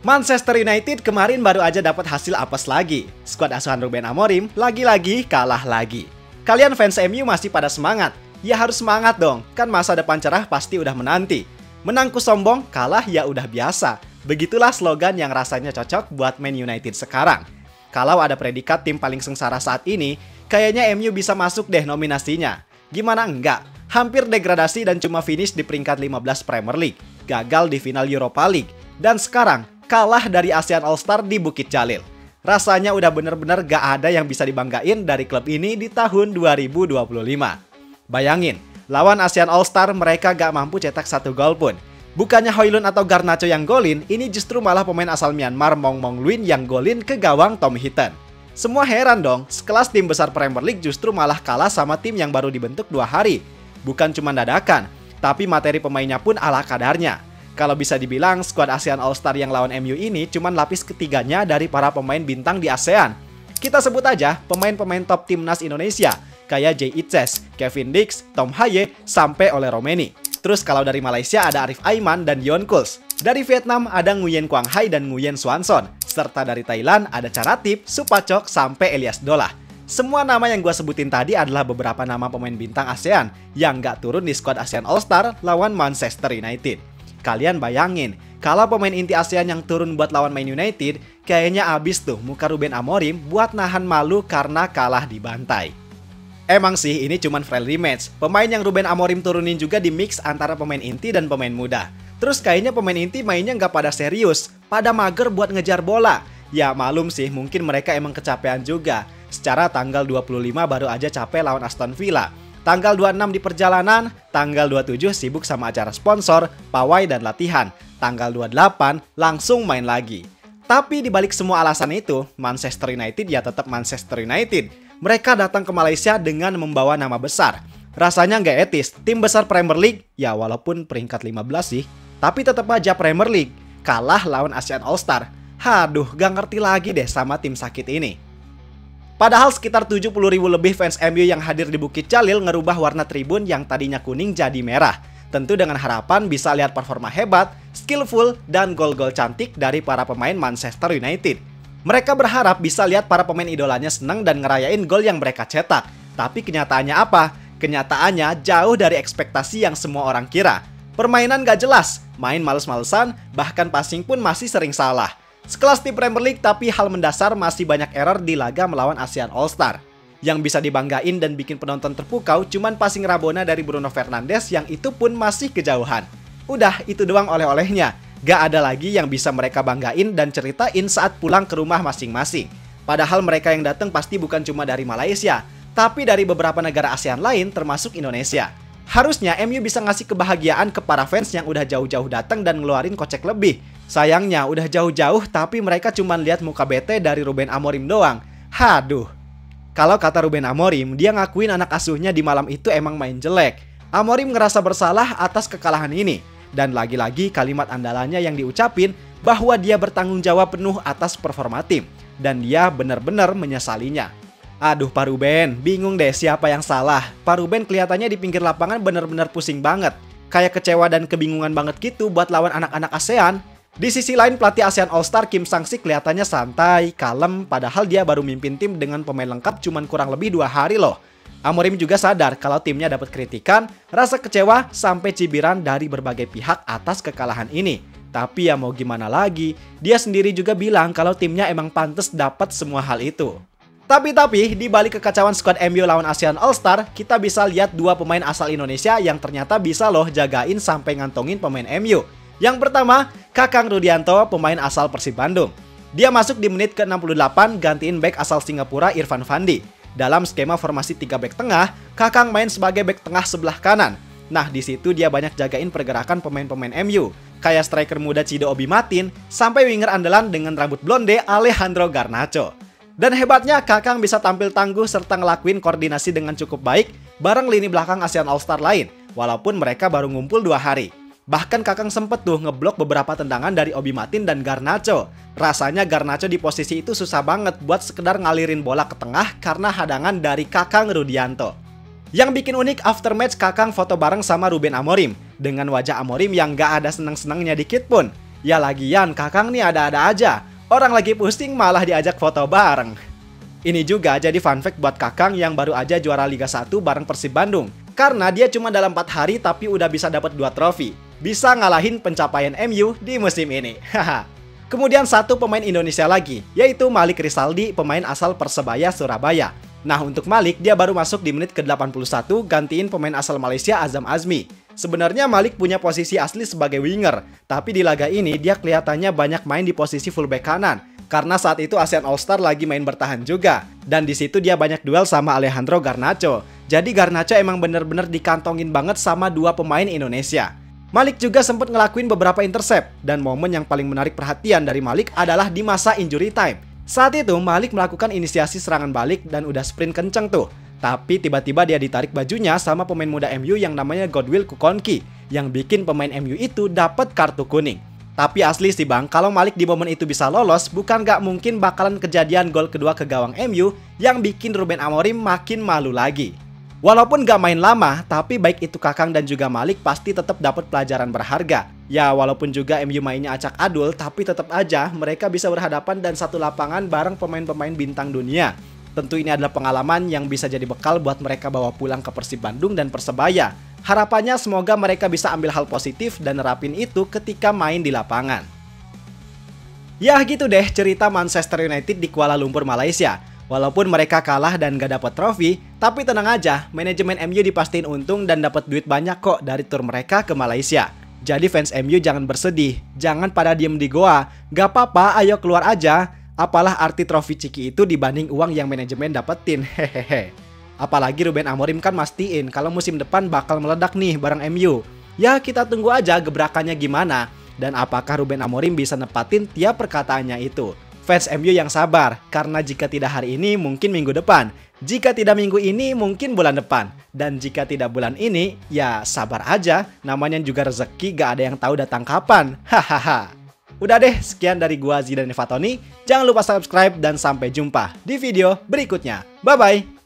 Manchester United kemarin baru aja dapat hasil apes lagi. Skuad asuhan Ruben Amorim lagi-lagi kalah lagi. Kalian fans MU masih pada semangat? Ya harus semangat dong, kan masa depan cerah pasti udah menanti. Menangku sombong, kalah ya udah biasa. Begitulah slogan yang rasanya cocok buat Man United sekarang. Kalau ada predikat tim paling sengsara saat ini, kayaknya MU bisa masuk deh nominasinya. Gimana enggak? Hampir degradasi dan cuma finish di peringkat 15 Premier League. Gagal di final Europa League. Dan sekarang kalah dari ASEAN All-Star di Bukit Jalil. Rasanya udah bener-bener gak ada yang bisa dibanggain dari klub ini di tahun 2025. Bayangin, lawan ASEAN All-Star mereka gak mampu cetak 1 gol pun. Bukannya Højlund atau Garnacho yang golin, ini justru malah pemain asal Myanmar Mong Mong Luin yang golin ke gawang Tom Heaton. Semua heran dong, sekelas tim besar Premier League justru malah kalah sama tim yang baru dibentuk 2 hari. Bukan cuma dadakan, tapi materi pemainnya pun ala kadarnya. Kalau bisa dibilang, skuad ASEAN All-Star yang lawan MU ini cuman lapis ketiganya dari para pemain bintang di ASEAN. Kita sebut aja pemain-pemain top timnas Indonesia, kayak Jay Itzes, Kevin Dix, Tom Haye, sampai Ole Romeni. Terus kalau dari Malaysia ada Arif Aiman dan Yon Kuls. Dari Vietnam ada Nguyen Quang Hai dan Nguyen Swanson. Serta dari Thailand ada Charatip, Supachok, sampai Elias Dolah. Semua nama yang gue sebutin tadi adalah beberapa nama pemain bintang ASEAN yang nggak turun di skuad ASEAN All-Star lawan Manchester United. Kalian bayangin, kalau pemain inti ASEAN yang turun buat lawan Man United, kayaknya abis tuh muka Ruben Amorim buat nahan malu karena kalah di bantai. Emang sih ini cuman friendly match, pemain yang Ruben Amorim turunin juga di mix antara pemain inti dan pemain muda. Terus kayaknya pemain inti mainnya nggak pada serius, pada mager buat ngejar bola. Ya malum sih, mungkin mereka emang kecapean juga. Secara tanggal 25 baru aja capek lawan Aston Villa. Tanggal 26 di perjalanan, tanggal 27 sibuk sama acara sponsor, pawai dan latihan. Tanggal 28 langsung main lagi. Tapi dibalik semua alasan itu, Manchester United ya tetap Manchester United. Mereka datang ke Malaysia dengan membawa nama besar. Rasanya nggak etis, tim besar Premier League, ya walaupun peringkat 15 sih, tapi tetap aja Premier League, kalah lawan ASEAN All-Star. Haduh, gak ngerti lagi deh sama tim sakit ini. Padahal sekitar 70.000 lebih fans MU yang hadir di Bukit Jalil ngerubah warna tribun yang tadinya kuning jadi merah. Tentu dengan harapan bisa lihat performa hebat, skillful, dan gol-gol cantik dari para pemain Manchester United. Mereka berharap bisa lihat para pemain idolanya senang dan ngerayain gol yang mereka cetak. Tapi kenyataannya apa? Kenyataannya jauh dari ekspektasi yang semua orang kira. Permainan gak jelas, main males-malesan, bahkan passing pun masih sering salah. Sekelas tim Premier League tapi hal mendasar masih banyak error di laga melawan ASEAN All-Star. Yang bisa dibanggain dan bikin penonton terpukau cuman passing Rabona dari Bruno Fernandes yang itu pun masih kejauhan. Udah, itu doang oleh-olehnya. Gak ada lagi yang bisa mereka banggain dan ceritain saat pulang ke rumah masing-masing. Padahal mereka yang datang pasti bukan cuma dari Malaysia, tapi dari beberapa negara ASEAN lain termasuk Indonesia. Harusnya MU bisa ngasih kebahagiaan ke para fans yang udah jauh-jauh datang dan ngeluarin kocek lebih. Sayangnya udah jauh-jauh tapi mereka cuma lihat muka bete dari Ruben Amorim doang. Haduh. Kalau kata Ruben Amorim, dia ngakuin anak asuhnya di malam itu emang main jelek. Amorim ngerasa bersalah atas kekalahan ini. Dan lagi-lagi kalimat andalannya yang diucapin bahwa dia bertanggung jawab penuh atas performa tim. Dan dia benar-benar menyesalinya. Aduh Pak Ruben, bingung deh siapa yang salah. Pak Ruben kelihatannya di pinggir lapangan benar-benar pusing banget. Kayak kecewa dan kebingungan banget gitu buat lawan anak-anak ASEAN. Di sisi lain pelatih ASEAN All-Star Kim Sang-sik kelihatannya santai, kalem, padahal dia baru mimpin tim dengan pemain lengkap cuman kurang lebih 2 hari loh. Amorim juga sadar kalau timnya dapat kritikan, rasa kecewa sampai cibiran dari berbagai pihak atas kekalahan ini. Tapi ya mau gimana lagi, dia sendiri juga bilang kalau timnya emang pantas dapat semua hal itu. Tapi di balik kekacauan skuad MU lawan ASEAN All-Star, kita bisa lihat 2 pemain asal Indonesia yang ternyata bisa loh jagain sampai ngantongin pemain MU. Yang pertama, Kakang Rudianto, pemain asal Persib Bandung. Dia masuk di menit ke-68 gantiin bek asal Singapura Irfan Fandi. Dalam skema formasi 3 bek tengah, Kakang main sebagai bek tengah sebelah kanan. Nah, di situ dia banyak jagain pergerakan pemain-pemain MU, kayak striker muda Cido Obi Matin, sampai winger andalan dengan rambut blonde Alejandro Garnacho. Dan hebatnya, Kakang bisa tampil tangguh serta ngelakuin koordinasi dengan cukup baik bareng lini belakang ASEAN All-Star lain, walaupun mereka baru ngumpul 2 hari. Bahkan Kakang sempet tuh ngeblok beberapa tendangan dari Obi Matin dan Garnacho. Rasanya Garnacho di posisi itu susah banget buat sekedar ngalirin bola ke tengah karena hadangan dari Kakang Rudianto. Yang bikin unik after match Kakang foto bareng sama Ruben Amorim dengan wajah Amorim yang gak ada seneng-senengnya dikit pun. Ya lagian Kakang nih ada-ada aja. Orang lagi pusing malah diajak foto bareng. Ini juga jadi fun fact buat Kakang yang baru aja juara Liga 1 bareng Persib Bandung. Karena dia cuma dalam 4 hari tapi udah bisa dapat 2 trofi. Bisa ngalahin pencapaian MU di musim ini. Haha. Kemudian satu pemain Indonesia lagi, yaitu Malik Rizaldi, pemain asal Persebaya Surabaya. Nah, untuk Malik, dia baru masuk di menit ke-81 gantiin pemain asal Malaysia Azam Azmi. Sebenarnya Malik punya posisi asli sebagai winger, tapi di laga ini dia kelihatannya banyak main di posisi fullback kanan. Karena saat itu ASEAN All-Star lagi main bertahan juga. Dan di situ dia banyak duel sama Alejandro Garnacho. Jadi Garnacho emang bener-bener dikantongin banget sama dua pemain Indonesia. Malik juga sempat ngelakuin beberapa intercept, dan momen yang paling menarik perhatian dari Malik adalah di masa injury time. Saat itu Malik melakukan inisiasi serangan balik dan udah sprint kenceng tuh. Tapi tiba-tiba dia ditarik bajunya sama pemain muda MU yang namanya Godwill Kukonki, yang bikin pemain MU itu dapat kartu kuning. Tapi asli sih bang, kalau Malik di momen itu bisa lolos, bukan gak mungkin bakalan kejadian gol kedua ke gawang MU yang bikin Ruben Amorim makin malu lagi. Walaupun gak main lama, tapi baik itu Kakang dan juga Malik pasti tetap dapat pelajaran berharga. Ya walaupun juga MU mainnya acak adul, tapi tetap aja mereka bisa berhadapan dan satu lapangan bareng pemain-pemain bintang dunia. Tentu ini adalah pengalaman yang bisa jadi bekal buat mereka bawa pulang ke Persib Bandung dan Persebaya. Harapannya semoga mereka bisa ambil hal positif dan nerapin itu ketika main di lapangan. Ya gitu deh cerita Manchester United di Kuala Lumpur, Malaysia. Walaupun mereka kalah dan gak dapat trofi, tapi tenang aja, manajemen MU dipastiin untung dan dapat duit banyak kok dari tur mereka ke Malaysia. Jadi fans MU jangan bersedih, jangan pada diem di goa, gak apa-apa ayo keluar aja. Apalah arti trofi Ciki itu dibanding uang yang manajemen dapetin, hehehe. Apalagi Ruben Amorim kan mastiin kalau musim depan bakal meledak nih bareng MU. Ya kita tunggu aja gebrakannya gimana, dan apakah Ruben Amorim bisa nepatin tiap perkataannya itu. Fans MU yang sabar, karena jika tidak hari ini mungkin minggu depan. Jika tidak minggu ini mungkin bulan depan. Dan jika tidak bulan ini, ya sabar aja. Namanya juga rezeki gak ada yang tahu datang kapan. Hahaha. Udah deh, sekian dari gua Zidan Fatoni. Jangan lupa subscribe dan sampai jumpa di video berikutnya. Bye-bye.